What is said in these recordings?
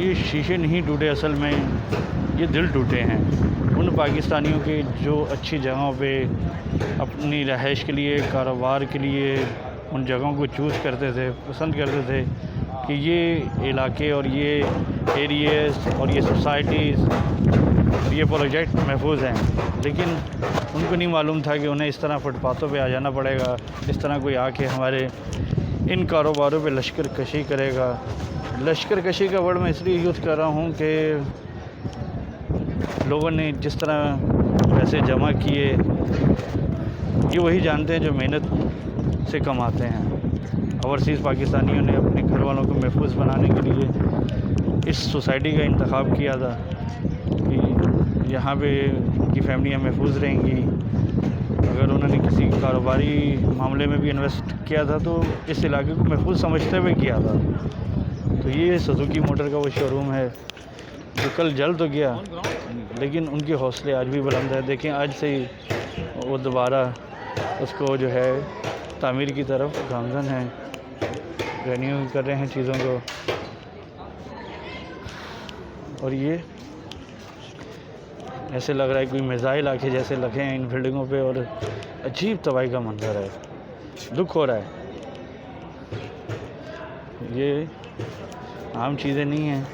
ये शीशे नहीं टूटे, असल में ये दिल टूटे हैं उन पाकिस्तानियों के जो अच्छी जगहों पे अपनी रहाइश के लिए, कारोबार के लिए उन जगहों को चूज़ करते थे, पसंद करते थे कि ये इलाके और ये एरियाज़ और ये सोसाइटीज़ और ये प्रोजेक्ट महफूज हैं। लेकिन उनको नहीं मालूम था कि उन्हें इस तरह फुटपाथों पे आ जाना पड़ेगा, इस तरह कोई आके हमारे इन कारोबारों पे लश्कर कशी करेगा। लश्कर कशी का वर्ड मैं इसलिए यूज़ कर रहा हूँ कि लोगों ने जिस तरह पैसे जमा किए, ये वही जानते हैं जो मेहनत से कमाते हैं। ओवरसीज़ पाकिस्तानियों ने अपने घर वालों को महफूज बनाने के लिए इस सोसाइटी का इंतखाब किया था कि यहाँ पे उनकी फैमिलियाँ महफूज रहेंगी। अगर उन्होंने किसी कारोबारी मामले में भी इन्वेस्ट किया था तो इस इलाके को महफूज समझते हुए किया था। तो ये सुजुकी मोटर का वो शोरूम है जो कल जल तो गया, लेकिन उनके हौसले आज भी बुलंद है। देखें, आज से ही वो दोबारा उसको जो है तामीर की तरफ गामजन है, रेन्यू कर रहे हैं चीज़ों को। और ये ऐसे लग रहा है कोई मिसाइल आके जैसे लगे हैं इन बिल्डिंगों पे, और अजीब तबाही का मंजर है, दुख हो रहा है। ये आम चीज़ें नहीं हैं,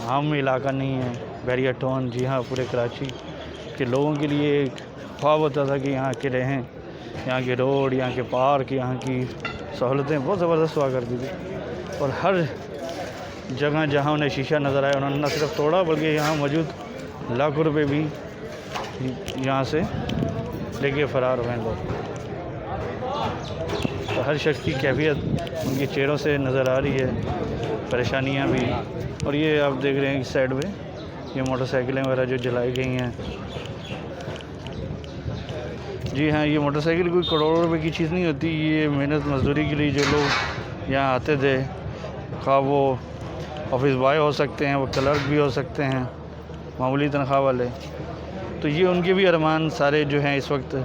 आम इलाका नहीं है बैरियर टाउन। जी हाँ, पूरे कराची के लोगों के लिए एक ख्वाब होता था कि यहाँ के रहें, यहाँ के रोड, यहाँ के पार्क, यहाँ की सहूलतें बहुत ज़बरदस्त हुआ करती थी। और हर जगह जहाँ उन्हें शीशा नज़र आया उन्होंने न सिर्फ तोड़ा बल्कि यहाँ मौजूद लाखों रुपए भी यहाँ से लेके फ़रार हुए लोग। तो हर शख्स की कैफियत उनके चेहरों से नज़र आ रही है, परेशानियाँ भी। और ये आप देख रहे हैं इस साइड पे ये मोटरसाइकिलें वगैरह जो जलाई गई हैं। जी हाँ, ये मोटरसाइकिल कोई करोड़ों रुपए की चीज़ नहीं होती। ये मेहनत मजदूरी के लिए जो लोग यहाँ आते थे, खा वो ऑफिस बॉय हो सकते हैं, वो क्लर्क भी हो सकते हैं, मामूली तनख्वाह वाले, तो ये उनके भी अरमान सारे जो हैं इस वक्त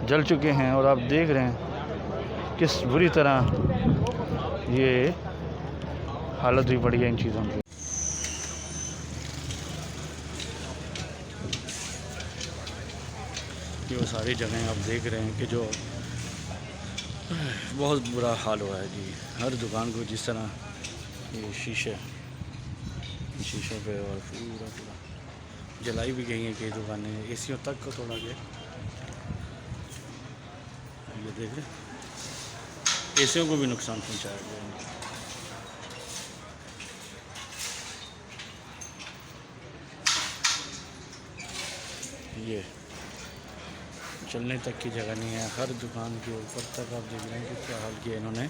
जल चुके हैं। और आप देख रहे हैं किस बुरी तरह ये हालत भी पड़ी है इन चीज़ों की। ये वो सारी जगहें आप देख रहे हैं कि जो बहुत बुरा हाल हुआ है जी। हर दुकान को जिस तरह ये शीशों पे और पूरा जलाई भी गई हैं कई दुकानें, एसियों तक को तोड़ा गया। ये देख रहे हैं, एसियों को भी नुकसान पहुंचाया गया। ये चलने तक की जगह नहीं है, हर दुकान के ऊपर तक आप देख रहे हैं कि क्या हाल किया इन्होंने।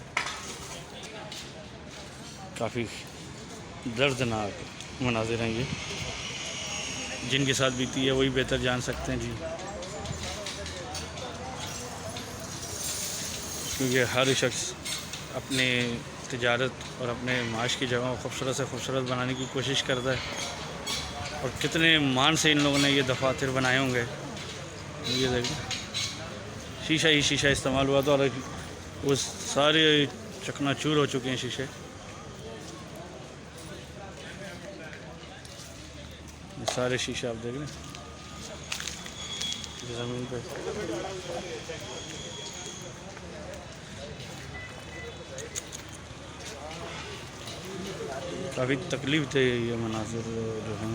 काफ़ी दर्दनाक मनाज़िर हैं ये, जिनके साथ बीती है वही बेहतर जान सकते हैं जी। क्योंकि हर शख्स अपने तिजारत और अपने माश की जगह को खूबसूरत से खूबसूरत बनाने की कोशिश करता है। और कितने मान से इन लोगों ने ये दफातर बनाए होंगे। ये देखिए, शीशा ही शीशा इस्तेमाल हुआ था और वो सारे चकनाचूर हो चुके हैं शीशे। सारे शीशे आप देख रहे हैं ज़मीन पे। काफ़ी तकलीफ थे ये मनाज़िर जो हैं।